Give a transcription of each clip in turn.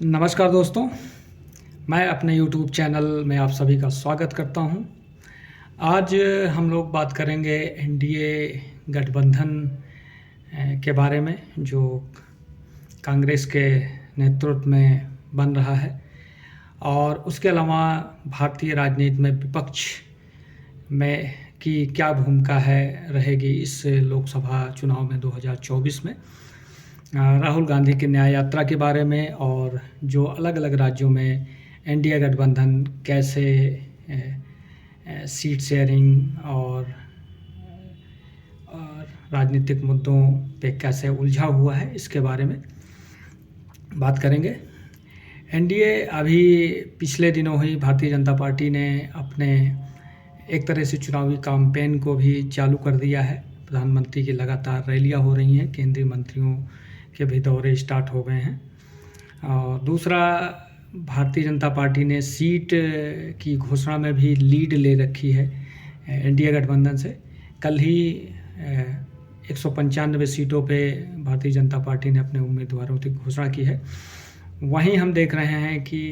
नमस्कार दोस्तों, मैं अपने YouTube चैनल में आप सभी का स्वागत करता हूं। आज हम लोग बात करेंगे एनडीए गठबंधन के बारे में, जो कांग्रेस के नेतृत्व में बन रहा है, और उसके अलावा भारतीय राजनीति में विपक्ष में की क्या भूमिका रहेगी इस लोकसभा चुनाव में 2024 में। राहुल गांधी की न्याय यात्रा के बारे में, और जो अलग-अलग राज्यों में एनडीए गठबंधन कैसे सीट शेयरिंग और राजनीतिक मुद्दों पे कैसे उलझा हुआ है, इसके बारे में बात करेंगे। एनडीए अभी पिछले दिनों ही भारतीय जनता पार्टी ने अपने एक तरह से चुनावी कैंपेन को भी चालू कर दिया है। प्रधानमंत्री की लगातार रैलियां हो रही हैं, केंद्रीय मंत्रियों के भी दौरे स्टार्ट हो गए हैं। और दूसरा, भारतीय जनता पार्टी ने सीट की घोषणा में भी लीड ले रखी है एनडीए गठबंधन से। कल ही 195 सीटों पे भारतीय जनता पार्टी ने अपने उम्मीदवारों की घोषणा की है। वहीं हम देख रहे हैं कि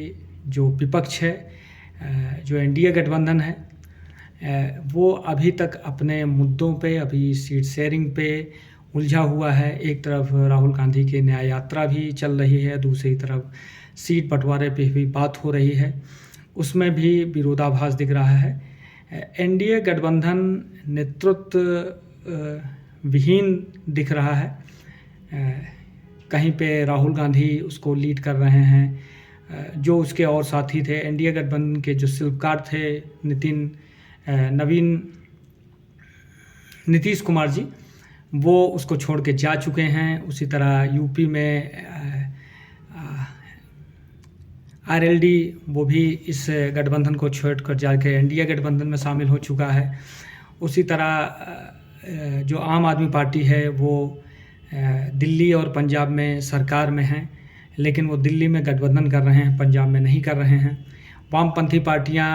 जो विपक्ष है, जो एनडीए गठबंधन है, वो अभी तक अपने मुद्दों पे, अभी सीट शेयरिंग पे उलझा हुआ है। एक तरफ राहुल गांधी की न्याय यात्रा भी चल रही है, दूसरी तरफ सीट बंटवारे पे भी बात हो रही है, उसमें भी विरोधाभास दिख रहा है। एनडीए गठबंधन नेतृत्व विहीन दिख रहा है। कहीं पे राहुल गांधी उसको लीड कर रहे हैं, जो उसके और साथी थे एनडीए गठबंधन के, जो शिल्पकार थे नीतीश कुमार जी, वो उसको छोड़ के जा चुके हैं। उसी तरह यूपी में आरएलडी, वो भी इस गठबंधन को छोड़कर जाके एनडीए गठबंधन में शामिल हो चुका है। उसी तरह जो आम आदमी पार्टी है, वो दिल्ली और पंजाब में सरकार में है, लेकिन वो दिल्ली में गठबंधन कर रहे हैं, पंजाब में नहीं कर रहे हैं। वामपंथी पार्टियां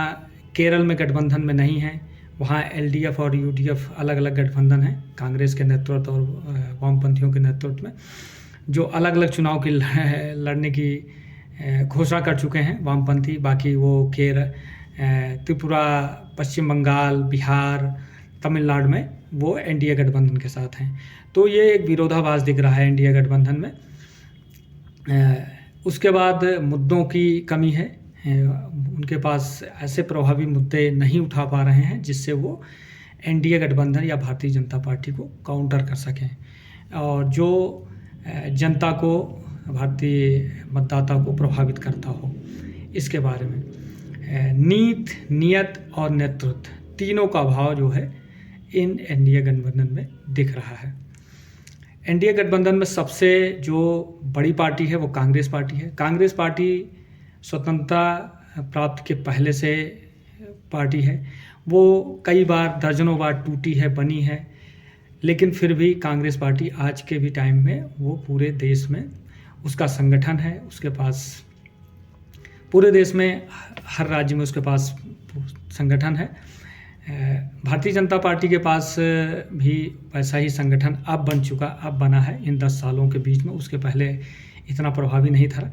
केरल में गठबंधन में नहीं हैं, वहाँ एलडीएफ और यूडीएफ अलग अलग गठबंधन है, कांग्रेस के नेतृत्व और वामपंथियों के नेतृत्व में, जो अलग अलग चुनाव की लड़ने की घोषणा कर चुके हैं वामपंथी। बाकी वो त्रिपुरा, पश्चिम बंगाल, बिहार, तमिलनाडु में वो एनडीए गठबंधन के साथ हैं। तो ये एक विरोधाभास दिख रहा है एनडीए गठबंधन में। उसके बाद मुद्दों की कमी है, उनके पास ऐसे प्रभावी मुद्दे नहीं उठा पा रहे हैं जिससे वो एनडीए गठबंधन या भारतीय जनता पार्टी को काउंटर कर सकें, और जो जनता को, भारतीय मतदाता को प्रभावित करता हो। इसके बारे में नीयत और नेतृत्व, तीनों का अभाव जो है इन एनडीए गठबंधन में दिख रहा है। एनडीए गठबंधन में सबसे जो बड़ी पार्टी है वो कांग्रेस पार्टी है। कांग्रेस पार्टी स्वतंत्रता प्राप्त के पहले से पार्टी है, वो कई बार, दर्जनों बार टूटी है, बनी है, लेकिन फिर भी कांग्रेस पार्टी आज के भी टाइम में वो पूरे देश में उसका संगठन है। उसके पास पूरे देश में, हर राज्य में उसके पास संगठन है। भारतीय जनता पार्टी के पास भी वैसा ही संगठन अब बना है इन 10 सालों के बीच में। उसके पहले इतना प्रभावी नहीं था।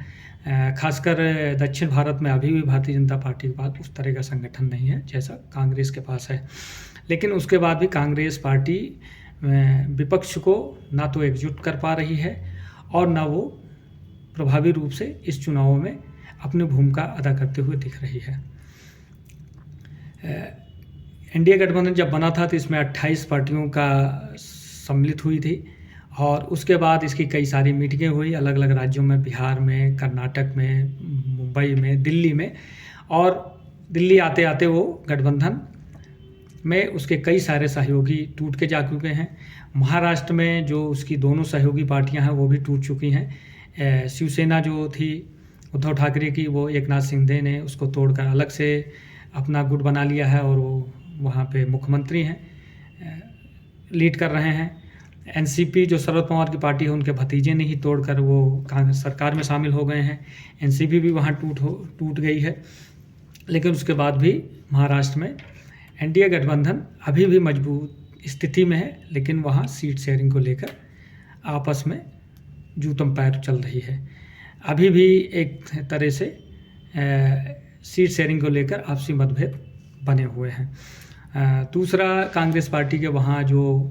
खासकर दक्षिण भारत में अभी भी भारतीय जनता पार्टी के पास उस तरह का संगठन नहीं है जैसा कांग्रेस के पास है। लेकिन उसके बाद भी कांग्रेस पार्टी विपक्ष को ना तो एकजुट कर पा रही है, और ना वो प्रभावी रूप से इस चुनाव में अपनी भूमिका अदा करते हुए दिख रही है। एनडीए गठबंधन जब बना था तो इसमें 28 पार्टियों का सम्मिलित हुई थी, और उसके बाद इसकी कई सारी मीटिंगें हुई अलग अलग राज्यों में, बिहार में, कर्नाटक में, मुंबई में, दिल्ली में। और दिल्ली आते आते वो गठबंधन में उसके कई सारे सहयोगी टूट के जा चुके हैं। महाराष्ट्र में जो उसकी दोनों सहयोगी पार्टियां हैं वो भी टूट चुकी हैं। शिवसेना जो थी उद्धव ठाकरे की, वो एकनाथ शिंदे ने उसको तोड़कर अलग से अपना गुट बना लिया है, और वो वहाँ पे मुख्यमंत्री हैं, लीड कर रहे हैं। एनसीपी जो शरद पवार की पार्टी है, उनके भतीजे ने ही तोड़कर वो सरकार में शामिल हो गए हैं। एनसीपी भी वहाँ टूट गई है। लेकिन उसके बाद भी महाराष्ट्र में एनडीए गठबंधन अभी भी मजबूत स्थिति में है, लेकिन वहाँ सीट शेयरिंग को लेकर आपस में जूतम पैर चल रही है। अभी भी एक तरह से सीट शेयरिंग को लेकर आपसी मतभेद बने हुए हैं। दूसरा, कांग्रेस पार्टी के वहाँ जो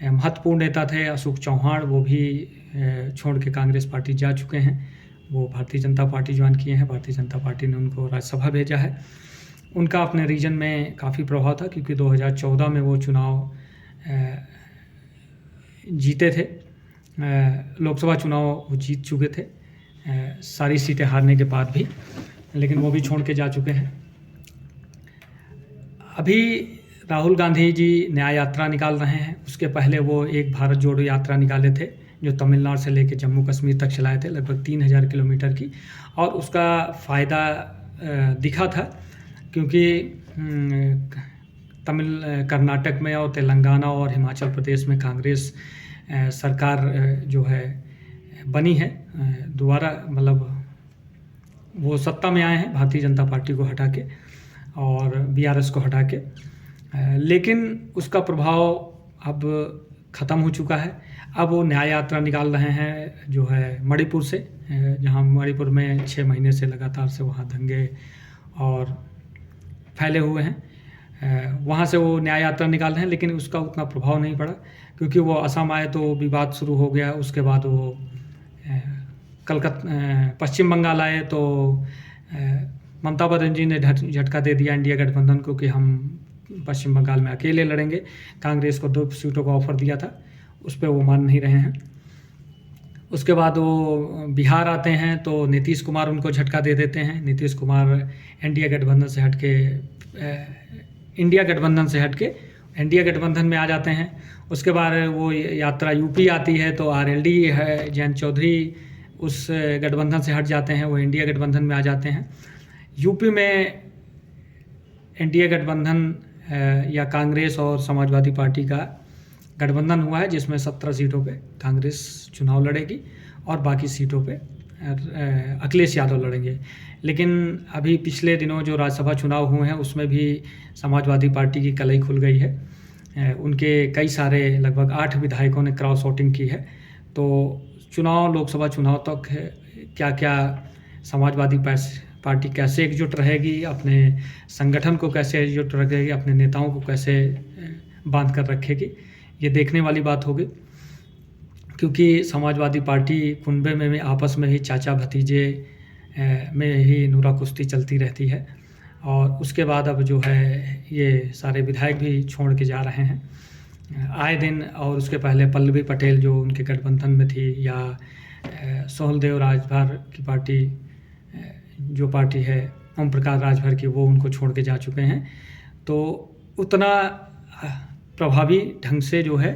महत्वपूर्ण नेता थे अशोक चौहान, वो भी छोड़ के कांग्रेस पार्टी जा चुके हैं। वो भारतीय जनता पार्टी ज्वाइन किए हैं। भारतीय जनता पार्टी ने उनको राज्यसभा भेजा है। उनका अपने रीजन में काफ़ी प्रभाव था क्योंकि 2014 में वो चुनाव जीते थे। लोकसभा चुनाव वो जीत चुके थे सारी सीटें हारने के बाद भी, लेकिन वो भी छोड़ के जा चुके हैं। अभी राहुल गांधी जी न्याय यात्रा निकाल रहे हैं। उसके पहले वो एक भारत जोड़ो यात्रा निकाले थे जो तमिलनाडु से लेकर जम्मू कश्मीर तक चलाए थे, लगभग 3000 किलोमीटर की, और उसका फ़ायदा दिखा था क्योंकि कर्नाटक में और तेलंगाना और हिमाचल प्रदेश में कांग्रेस सरकार जो है बनी है दोबारा, मतलब वो सत्ता में आए हैं भारतीय जनता पार्टी को हटा के और बीआरएस को हटा के, लेकिन उसका प्रभाव अब ख़त्म हो चुका है। अब वो न्याय यात्रा निकाल रहे हैं जो है मणिपुर से, जहां मणिपुर में 6 महीने से लगातार से वहां दंगे और फैले हुए हैं। वहां से वो न्याय यात्रा निकाल रहे हैं, लेकिन उसका उतना प्रभाव नहीं पड़ा क्योंकि वो असम आए तो विवाद शुरू हो गया। उसके बाद वो पश्चिम बंगाल आए तो ममता बनर्जी ने झटका दे दिया इंडिया गठबंधन को कि हम पश्चिम बंगाल में अकेले लड़ेंगे। कांग्रेस को 2 सीटों का ऑफर दिया था, उस पर वो मान नहीं रहे हैं। उसके बाद वो बिहार आते हैं तो नीतीश कुमार उनको झटका दे देते हैं। नीतीश कुमार इंडिया गठबंधन से हटके इंडिया गठबंधन में आ जाते हैं। उसके बाद वो यात्रा यूपी आती है तो आरएलडी है जयंत चौधरी उस गठबंधन से हट जाते हैं, वो इंडिया गठबंधन में आ जाते हैं। यूपी में इंडिया गठबंधन या कांग्रेस और समाजवादी पार्टी का गठबंधन हुआ है जिसमें 17 सीटों पे कांग्रेस चुनाव लड़ेगी और बाकी सीटों पे अखिलेश यादव लड़ेंगे। लेकिन अभी पिछले दिनों जो राज्यसभा चुनाव हुए हैं उसमें भी समाजवादी पार्टी की कलई खुल गई है। उनके कई सारे लगभग 8 विधायकों ने क्रॉस वोटिंग की है। तो लोकसभा चुनाव तक क्या क्या समाजवादी पार्टी कैसे एकजुट रहेगी, अपने संगठन को कैसे एकजुट रखेगी, अपने नेताओं को कैसे बांध कर रखेगी, ये देखने वाली बात होगी। क्योंकि समाजवादी पार्टी कुनबे में आपस में ही चाचा भतीजे में ही नूरा कुश्ती चलती रहती है और उसके बाद अब जो है ये सारे विधायक भी छोड़ के जा रहे हैं आए दिन। और उसके पहले पल्लवी पटेल जो उनके गठबंधन में थी, या सोहलदेव राजभर की पार्टी जो पार्टी है ओम प्रकाश राजभर की, वो उनको छोड़ के जा चुके हैं। तो उतना प्रभावी ढंग से जो है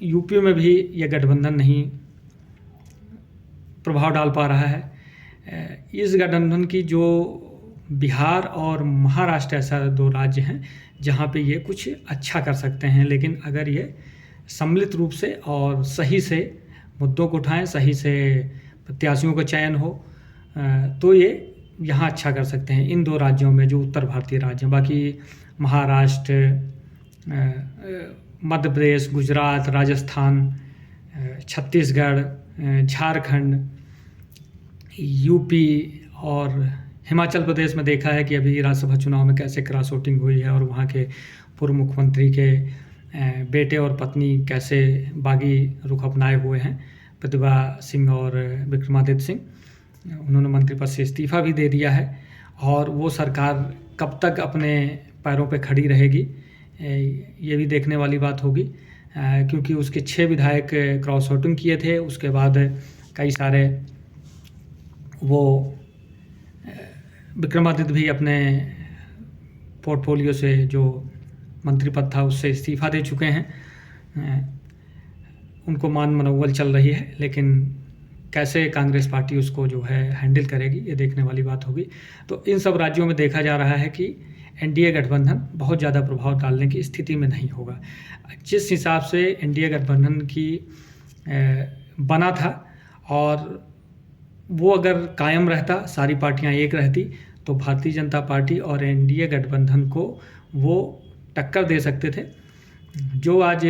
यूपी में भी ये गठबंधन नहीं प्रभाव डाल पा रहा है। इस गठबंधन की जो बिहार और महाराष्ट्र ऐसा 2 राज्य हैं जहाँ पे ये कुछ अच्छा कर सकते हैं, लेकिन अगर ये सम्मिलित रूप से और सही से मुद्दों को उठाएं, सही से प्रत्याशियों का चयन हो तो ये यहाँ अच्छा कर सकते हैं इन 2 राज्यों में जो उत्तर भारतीय राज्य हैं। बाकी महाराष्ट्र, मध्य प्रदेश, गुजरात, राजस्थान, छत्तीसगढ़, झारखंड, यूपी और हिमाचल प्रदेश में देखा है कि अभी राज्यसभा चुनाव में कैसे क्रॉस वोटिंग हुई है और वहाँ के पूर्व मुख्यमंत्री के बेटे और पत्नी कैसे बागी रुख अपनाए हुए हैं, प्रतिभा सिंह और विक्रमादित्य सिंह। उन्होंने मंत्री पद से इस्तीफा भी दे दिया है और वो सरकार कब तक अपने पैरों पे खड़ी रहेगी ये भी देखने वाली बात होगी। क्योंकि उसके 6 विधायक क्रॉस वोटिंग किए थे, उसके बाद कई सारे वो विक्रमादित्य भी अपने पोर्टफोलियो से जो मंत्री पद था उससे इस्तीफा दे चुके हैं। उनको मान मनोबल चल रही है, लेकिन कैसे कांग्रेस पार्टी उसको जो है हैंडल करेगी ये देखने वाली बात होगी। तो इन सब राज्यों में देखा जा रहा है कि एनडीए गठबंधन बहुत ज़्यादा प्रभाव डालने की स्थिति में नहीं होगा। जिस हिसाब से एनडीए गठबंधन की बना था और वो अगर कायम रहता, सारी पार्टियां एक रहती, तो भारतीय जनता पार्टी और एनडीए गठबंधन को वो टक्कर दे सकते थे। जो आज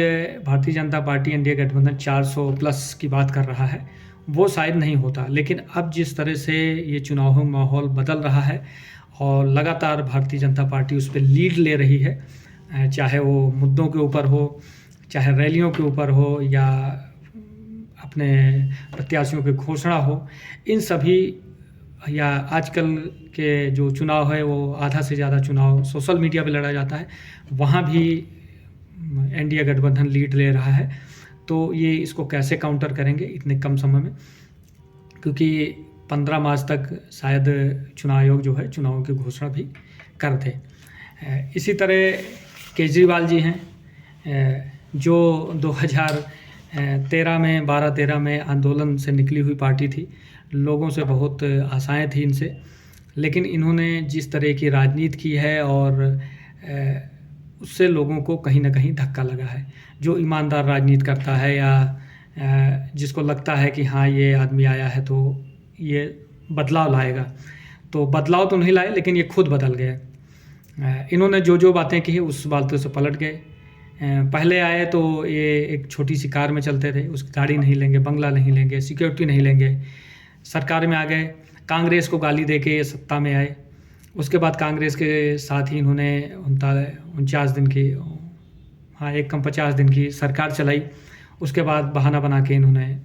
भारतीय जनता पार्टी एनडीए गठबंधन 400 प्लस की बात कर रहा है, वो शायद नहीं होता। लेकिन अब जिस तरह से ये चुनाव माहौल बदल रहा है और लगातार भारतीय जनता पार्टी उस पे लीड ले रही है, चाहे वो मुद्दों के ऊपर हो, चाहे रैलियों के ऊपर हो, या अपने प्रत्याशियों की घोषणा हो, इन सभी, या आजकल के जो चुनाव है वो आधा से ज़्यादा चुनाव सोशल मीडिया पे लड़ा जाता है, वहाँ भी एनडीए गठबंधन लीड ले रहा है। तो ये इसको कैसे काउंटर करेंगे इतने कम समय में, क्योंकि 15 मार्च तक शायद चुनाव आयोग जो है चुनावों की घोषणा भी कर दे। इसी तरह केजरीवाल जी हैं, जो 2013 में 12-13 में आंदोलन से निकली हुई पार्टी थी, लोगों से बहुत आशाएं थी इनसे, लेकिन इन्होंने जिस तरह की राजनीति की है और उससे लोगों को कहीं ना कहीं धक्का लगा है। जो ईमानदार राजनीति करता है या जिसको लगता है कि हाँ ये आदमी आया है तो ये बदलाव लाएगा, तो बदलाव तो नहीं लाए, लेकिन ये खुद बदल गए। इन्होंने जो जो बातें की उस बातों से पलट गए। पहले आए तो ये एक छोटी सी कार में चलते थे, उस गाड़ी नहीं लेंगे, बंगला नहीं लेंगे, सिक्योरिटी नहीं लेंगे। सरकार में आ गए, कांग्रेस को गाली दे के सत्ता में आए। उसके बाद कांग्रेस के साथ ही इन्होंने 49 दिन की, हाँ एक कम 50 दिन की सरकार चलाई। उसके बाद बहाना बना के इन्होंने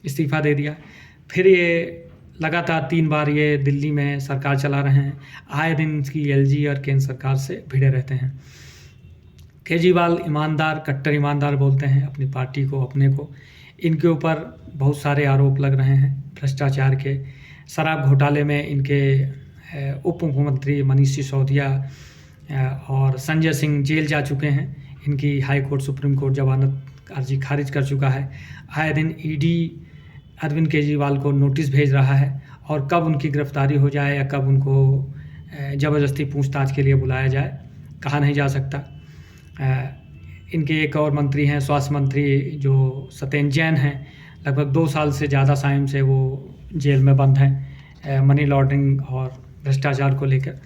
इस्तीफ़ा दे दिया। फिर ये लगातार 3 बार ये दिल्ली में सरकार चला रहे हैं। आए दिन इसकी एलजी और केंद्र सरकार से भिड़े रहते हैं। केजरीवाल ईमानदार, कट्टर ईमानदार बोलते हैं अपनी पार्टी को, अपने को। इनके ऊपर बहुत सारे आरोप लग रहे हैं भ्रष्टाचार के। शराब घोटाले में इनके उप मुख्यमंत्री मनीष सिसोदिया और संजय सिंह जेल जा चुके हैं। इनकी हाई कोर्ट, सुप्रीम कोर्ट जमानत अर्जी खारिज कर चुका है। आए दिन ईडी अरविंद केजरीवाल को नोटिस भेज रहा है, और कब उनकी गिरफ्तारी हो जाए या कब उनको ज़बरदस्ती पूछताछ के लिए बुलाया जाए, कहा नहीं जा सकता। इनके एक और मंत्री हैं, स्वास्थ्य मंत्री, जो सत्येंद्र जैन हैं। लगभग 2 साल से ज़्यादा टाइम से वो जेल में बंद हैं मनी लॉन्ड्रिंग और भ्रष्टाचार को लेकर।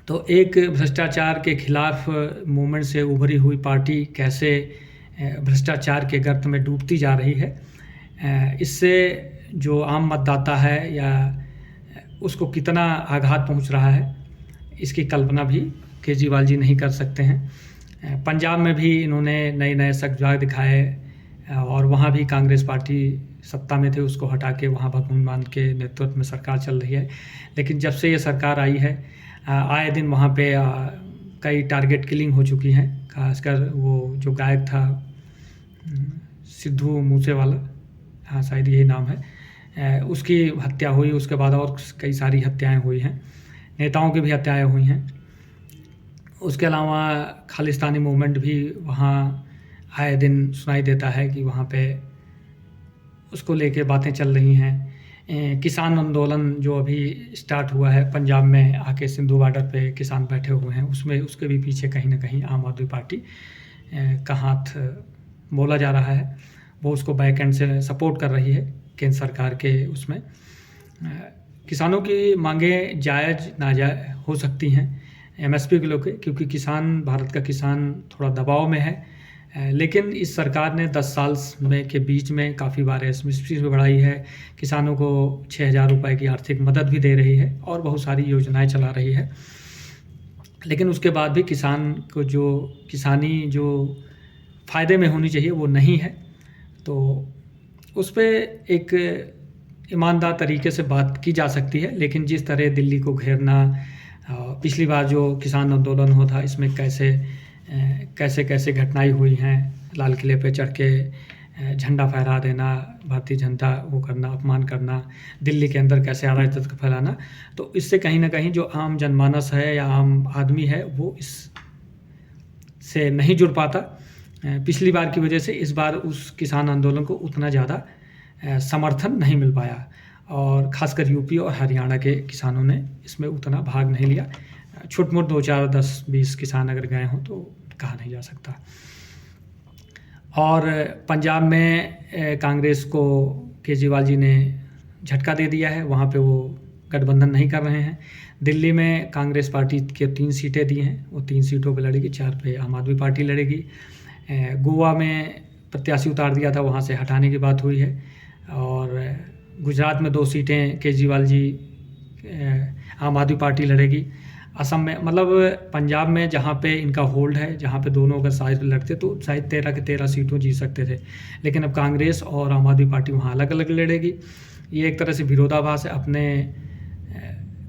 तो एक भ्रष्टाचार के खिलाफ मूवमेंट से उभरी हुई पार्टी कैसे भ्रष्टाचार के गर्त में डूबती जा रही है, इससे जो आम मतदाता है या उसको कितना आघात पहुंच रहा है, इसकी कल्पना भी केजरीवाल जी नहीं कर सकते हैं। पंजाब में भी इन्होंने नए नए सख्त दिखाए, और वहाँ भी कांग्रेस पार्टी सत्ता में थे, उसको हटा के वहाँ भगवंत मान के नेतृत्व में सरकार चल रही है। लेकिन जब से ये सरकार आई है, आए दिन वहाँ पे कई टारगेट किलिंग हो चुकी हैं। खासकर वो जो गायक था सिद्धू मूसेवाला, हाँ शायद यही नाम है, उसकी हत्या हुई। उसके बाद और कई सारी हत्याएं हुई हैं, नेताओं की भी हत्याएं हुई हैं। उसके अलावा खालिस्तानी मूवमेंट भी वहाँ आए दिन सुनाई देता है कि वहाँ पे उसको लेके बातें चल रही हैं। किसान आंदोलन जो अभी स्टार्ट हुआ है पंजाब में, आके सिंधु बॉर्डर पे किसान बैठे हुए हैं, उसमें उसके भी पीछे कहीं ना कहीं आम आदमी पार्टी का हाथ बोला जा रहा है। वो उसको बैक एंड से सपोर्ट कर रही है केंद्र सरकार के उसमें। किसानों की मांगें जायज़ नाजायज़ हो सकती हैं एमएसपी के लेकर, क्योंकि किसान, भारत का किसान थोड़ा दबाव में है। लेकिन इस सरकार ने 10 साल में के बीच में काफ़ी बार एमएसपी भी बढ़ाई है, किसानों को 6,000 रुपये की आर्थिक मदद भी दे रही है और बहुत सारी योजनाएं चला रही है। लेकिन उसके बाद भी किसान को जो किसानी जो फ़ायदे में होनी चाहिए वो नहीं है। तो उस पर एक ईमानदार तरीके से बात की जा सकती है। लेकिन जिस तरह दिल्ली को घेरना, पिछली बार जो किसान आंदोलन हुआ था, इसमें कैसे घटनाएं हुई हैं, लाल किले पे चढ़ के झंडा फहरा देना, भारतीय झंडा वो करना, अपमान करना, दिल्ली के अंदर कैसे अराजकता फैलाना, तो इससे कहीं ना कहीं जो आम जनमानस है या आम आदमी है वो इस से नहीं जुड़ पाता। पिछली बार की वजह से इस बार उस किसान आंदोलन को उतना ज़्यादा समर्थन नहीं मिल पाया, और ख़ासकर यूपी और हरियाणा के किसानों ने इसमें उतना भाग नहीं लिया। छोट मोट 2, 4, 10, 20 किसान अगर गए हों तो कहा नहीं जा सकता। और पंजाब में कांग्रेस को केजरीवाल जी ने झटका दे दिया है, वहाँ पे वो गठबंधन नहीं कर रहे हैं। दिल्ली में कांग्रेस पार्टी के 3 सीटें दी हैं, वो 3 सीटों पे लड़ेगी, 4 पे आम आदमी पार्टी लड़ेगी। गोवा में प्रत्याशी उतार दिया था, वहाँ से हटाने की बात हुई है। और गुजरात में 2 सीटें केजरीवाल जी आम आदमी पार्टी लड़ेगी। असम में, मतलब पंजाब में जहाँ पे इनका होल्ड है, जहाँ पे दोनों का साइड लड़ते तो शायद 13 के 13 सीटों जीत सकते थे, लेकिन अब कांग्रेस और आम आदमी पार्टी वहाँ अलग अलग लड़ेगी। ये एक तरह से विरोधाभास है। अपने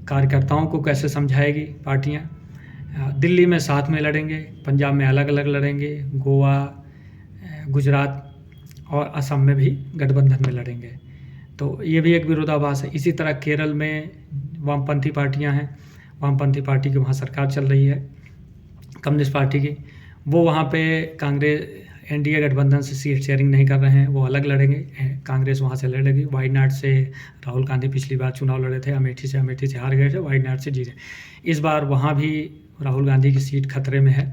कार्यकर्ताओं को कैसे समझाएगी पार्टियाँ? दिल्ली में साथ में लड़ेंगे, पंजाब में अलग अलग लड़ेंगे, गोवा, गुजरात और असम में भी गठबंधन में लड़ेंगे। तो ये भी एक विरोधाभास है। इसी तरह केरल में वामपंथी पार्टियां हैं, वामपंथी पार्टी की वहाँ सरकार चल रही है, कम्युनिस्ट पार्टी की, वो वहाँ पे कांग्रेस एनडीए गठबंधन से सीट शेयरिंग नहीं कर रहे हैं, वो अलग लड़ेंगे। कांग्रेस वहाँ से लड़ेगी। वायनाड से राहुल गांधी पिछली बार चुनाव लड़े थे, अमेठी से हार गए थे, वायनाड से जीते। इस बार वहाँ भी राहुल गांधी की सीट खतरे में है।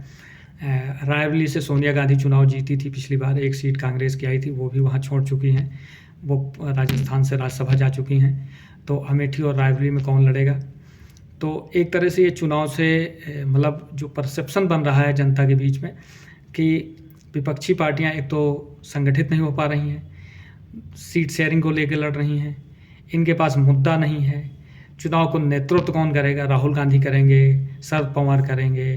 रायबरेली से सोनिया गांधी चुनाव जीती थी पिछली बार, 1 सीट कांग्रेस की आई थी, वो भी वहाँ छोड़ चुकी हैं। वो राजस्थान से राज्यसभा जा चुकी हैं। तो अमेठी और रायबरेली में कौन लड़ेगा? तो एक तरह से ये चुनाव से मतलब जो परसेप्शन बन रहा है जनता के बीच में कि विपक्षी पार्टियां एक तो संगठित नहीं हो पा रही हैं, सीट शेयरिंग को लेकर लड़ रही हैं, इनके पास मुद्दा नहीं है। चुनाव को नेतृत्व कौन करेगा? राहुल गांधी करेंगे, शरद पवार करेंगे,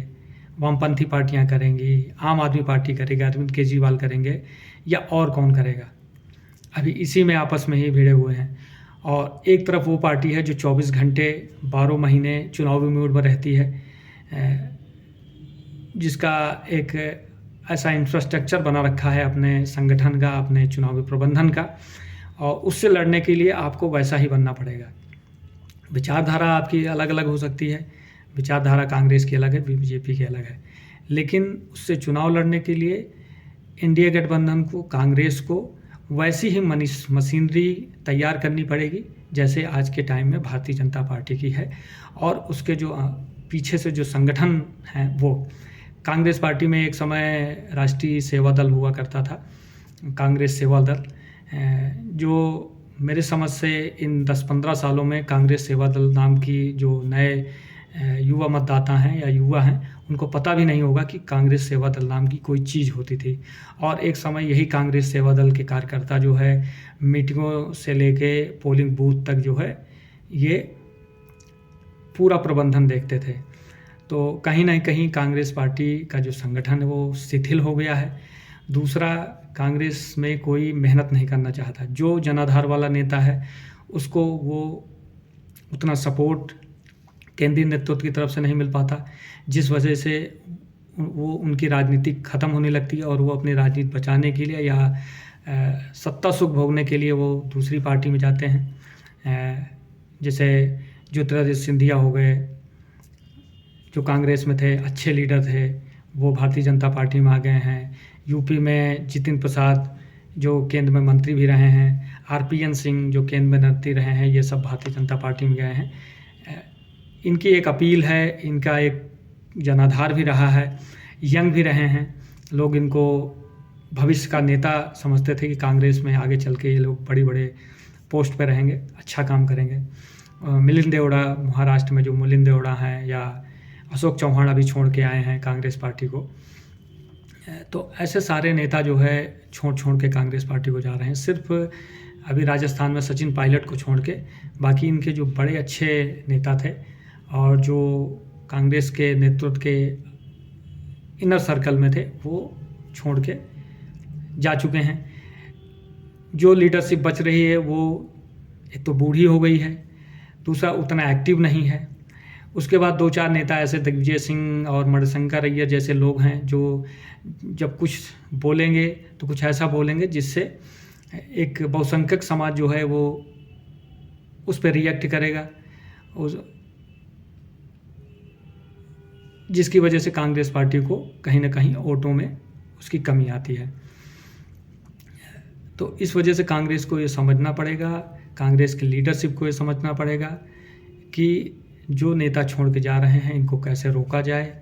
वामपंथी पार्टियां करेंगी, आम आदमी पार्टी करेगा, अरविंद केजरीवाल करेंगे, या और कौन करेगा? अभी इसी में आपस में ही भिड़े हुए हैं। और एक तरफ वो पार्टी है जो 24 घंटे 12 महीने चुनावी मूड में रहती है, जिसका एक ऐसा इंफ्रास्ट्रक्चर बना रखा है अपने संगठन का, अपने चुनावी प्रबंधन का, और उससे लड़ने के लिए आपको वैसा ही बनना पड़ेगा। विचारधारा आपकी अलग अलग हो सकती है, विचारधारा कांग्रेस की अलग है, बीजेपी की अलग है, लेकिन उससे चुनाव लड़ने के लिए एनडीए गठबंधन को, कांग्रेस को वैसी ही मशीनरी तैयार करनी पड़ेगी जैसे आज के टाइम में भारतीय जनता पार्टी की है। और उसके जो पीछे से जो संगठन हैं, वो कांग्रेस पार्टी में एक समय राष्ट्रीय सेवा दल हुआ करता था, कांग्रेस सेवा दल, जो मेरे समझ से इन 10-15 सालों में कांग्रेस सेवा दल नाम की जो नए युवा मतदाता हैं या युवा हैं, उनको पता भी नहीं होगा कि कांग्रेस सेवा दल नाम की कोई चीज़ होती थी। और एक समय यही कांग्रेस सेवा दल के कार्यकर्ता जो है मीटिंगों से लेके पोलिंग बूथ तक जो है ये पूरा प्रबंधन देखते थे। तो कहीं ना कहीं कांग्रेस पार्टी का जो संगठन है वो शिथिल हो गया है। दूसरा, कांग्रेस में कोई मेहनत नहीं करना चाहता। जो जनाधार वाला नेता है उसको वो उतना सपोर्ट केंद्रीय नेतृत्व की तरफ से नहीं मिल पाता, जिस वजह से वो उनकी राजनीति ख़त्म होने लगती है और वो अपनी राजनीति बचाने के लिए या सत्ता सुख भोगने के लिए वो दूसरी पार्टी में जाते हैं। जैसे ज्योतिरादित्य सिंधिया हो गए, जो कांग्रेस में थे, अच्छे लीडर थे, वो भारतीय जनता पार्टी में आ गए हैं। यूपी में जितिन प्रसाद जो केंद्र में मंत्री भी रहे हैं, आरपीएन सिंह जो केंद्र में मंत्री रहे हैं, ये सब भारतीय जनता पार्टी में गए हैं। इनकी एक अपील है, इनका एक जनाधार भी रहा है, यंग भी रहे हैं लोग, इनको भविष्य का नेता समझते थे कि कांग्रेस में आगे चल के ये लोग बड़ी बड़े पोस्ट पे रहेंगे, अच्छा काम करेंगे। मिलिंद देवड़ा, महाराष्ट्र में जो मिलिंद देवड़ा हैं, या अशोक चौहान अभी छोड़ के आए हैं कांग्रेस पार्टी को। तो ऐसे सारे नेता जो है छोड़ के कांग्रेस पार्टी को जा रहे हैं। सिर्फ अभी राजस्थान में सचिन पायलट को छोड़ के बाकी इनके जो बड़े अच्छे नेता थे और जो कांग्रेस के नेतृत्व के इनर सर्कल में थे, वो छोड़ के जा चुके हैं। जो लीडरशिप बच रही है वो एक तो बूढ़ी हो गई है, दूसरा उतना एक्टिव नहीं है। उसके बाद 2-4 नेता ऐसे दिग्विजय सिंह और मणिशंकर अय्यर जैसे लोग हैं जो जब कुछ बोलेंगे तो कुछ ऐसा बोलेंगे जिससे एक बहुसंख्यक समाज जो है वो उस पर रिएक्ट करेगा, जिसकी वजह से कांग्रेस पार्टी को कहीं ना कहीं वोटों में उसकी कमी आती है। तो इस वजह से कांग्रेस को ये समझना पड़ेगा, कांग्रेस की लीडरशिप को ये समझना पड़ेगा कि जो नेता छोड़ के जा रहे हैं इनको कैसे रोका जाए,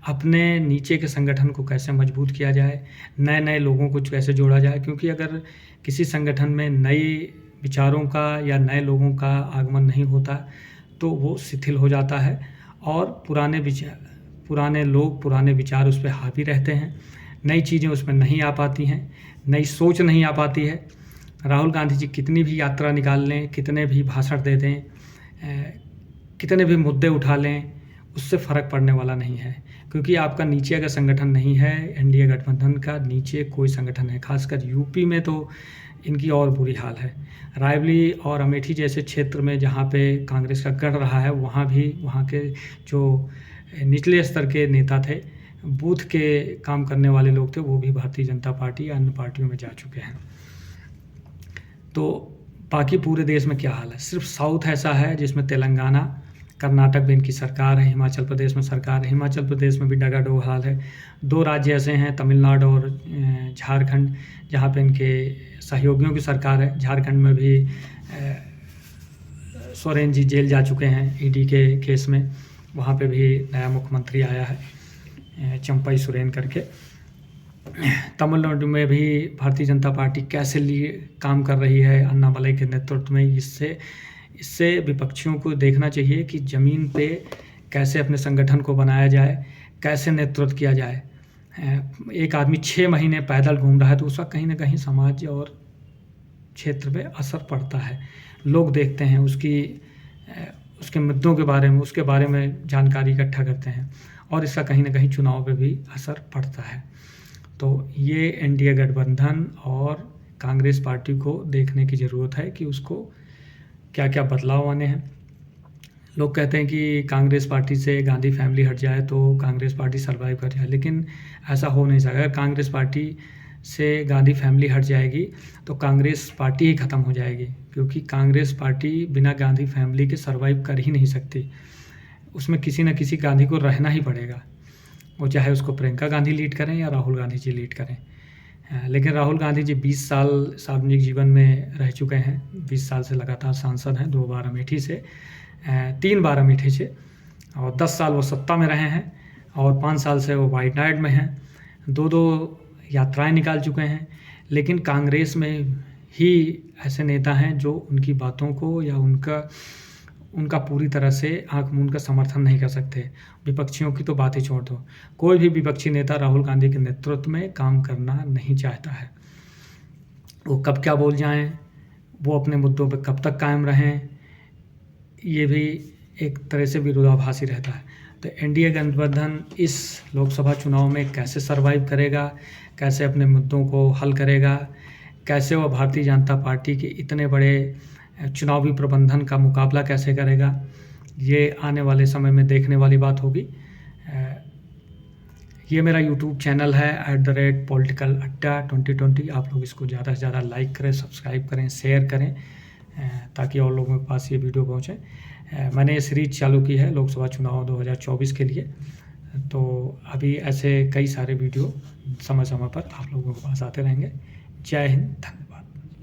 अपने नीचे के संगठन को कैसे मजबूत किया जाए, नए नए लोगों को कैसे जोड़ा जाए। क्योंकि अगर किसी संगठन में नए विचारों का या नए लोगों का आगमन नहीं होता तो वो शिथिल हो जाता है और पुराने लोग, पुराने विचार उस पर हावी रहते हैं, नई चीज़ें उसमें नहीं आ पाती हैं, नई सोच नहीं आ पाती है। राहुल गांधी जी कितनी भी यात्रा निकाल लें, कितने भी भाषण दे दें, कितने भी मुद्दे उठा लें, उससे फ़र्क पड़ने वाला नहीं है, क्योंकि आपका नीचे अगर संगठन नहीं है, एनडीए गठबंधन का नीचे कोई संगठन है, खासकर यूपी में तो इनकी और बुरी हाल है। रायबरेली और अमेठी जैसे क्षेत्र में जहाँ पे कांग्रेस का गढ़ रहा है, वहाँ भी वहाँ के जो निचले स्तर के नेता थे, बूथ के काम करने वाले लोग थे, वो भी भारतीय जनता पार्टी या अन्य पार्टियों में जा चुके हैं। तो बाकी पूरे देश में क्या हाल है? सिर्फ साउथ ऐसा है जिसमें तेलंगाना, कर्नाटक में इनकी सरकार है, हिमाचल प्रदेश में सरकार है, हिमाचल प्रदेश में भी डगाडोल हाल है। 2 राज्य ऐसे हैं, तमिलनाडु और झारखंड, जहाँ पे इनके सहयोगियों की सरकार है। झारखंड में भी सोरेन जी जेल जा चुके हैं ईडी के केस में, वहाँ पे भी नया मुख्यमंत्री आया है, चंपई सोरेन करके। तमिलनाडु में भी भारतीय जनता पार्टी कैसे काम कर रही है अन्नामलाई के नेतृत्व में। इससे विपक्षियों को देखना चाहिए कि ज़मीन पे कैसे अपने संगठन को बनाया जाए, कैसे नेतृत्व किया जाए। एक आदमी 6 महीने पैदल घूम रहा है तो उसका कहीं ना कहीं समाज और क्षेत्र पे असर पड़ता है। लोग देखते हैं उसके मुद्दों के बारे में, उसके बारे में जानकारी इकट्ठा करते हैं, और इसका कहीं ना कहीं चुनाव पे भी असर पड़ता है। तो ये एनडीए गठबंधन और कांग्रेस पार्टी को देखने की ज़रूरत है कि उसको क्या क्या बदलाव आने हैं। लोग कहते हैं कि कांग्रेस पार्टी से गांधी फैमिली हट जाए तो कांग्रेस पार्टी सर्वाइव कर जाए, लेकिन ऐसा हो नहीं सकता। अगर कांग्रेस पार्टी से गांधी फैमिली हट जाएगी तो कांग्रेस पार्टी ही ख़त्म हो जाएगी, क्योंकि कांग्रेस पार्टी बिना गांधी फैमिली के सर्वाइव कर ही नहीं सकती। उसमें किसी न किसी गांधी को रहना ही पड़ेगा, वो चाहे उसको प्रियंका गांधी लीड करें या राहुल गांधी जी लीड करें। लेकिन राहुल गांधी जी 20 साल सार्वजनिक जीवन में रह चुके हैं, 20 साल से लगातार सांसद हैं, 2 बार अमेठी से, 3 बार अमेठी से, और 10 साल वो सत्ता में रहे हैं, और 5 साल से वो वायनाड में हैं। 2 यात्राएं निकाल चुके हैं। लेकिन कांग्रेस में ही ऐसे नेता हैं जो उनकी बातों को या उनका पूरी तरह से आंख मूंद कर समर्थन नहीं कर सकते। विपक्षियों की तो बात ही छोड़ दो, कोई भी विपक्षी नेता राहुल गांधी के नेतृत्व में काम करना नहीं चाहता है। वो कब क्या बोल जाएं, वो अपने मुद्दों पे कब तक कायम रहें, ये भी एक तरह से विरोधाभासी रहता है। तो एनडीए गठबंधन इस लोकसभा चुनाव में कैसे सर्वाइव करेगा, कैसे अपने मुद्दों को हल करेगा, कैसे वह भारतीय जनता पार्टी के इतने बड़े चुनावी प्रबंधन का मुकाबला कैसे करेगा, ये आने वाले समय में देखने वाली बात होगी। ये मेरा यूट्यूब चैनल है @politicalaड्डा 2020। आप लोग इसको ज़्यादा से ज़्यादा लाइक करें, सब्सक्राइब करें, शेयर करें, ताकि और लोगों के पास ये वीडियो पहुँचे। मैंने ये सीरीज चालू की है लोकसभा चुनाव 2024 के लिए, तो अभी ऐसे कई सारे वीडियो समय समय पर आप लोगों के पास आते रहेंगे। जय हिंद, धन्यवाद।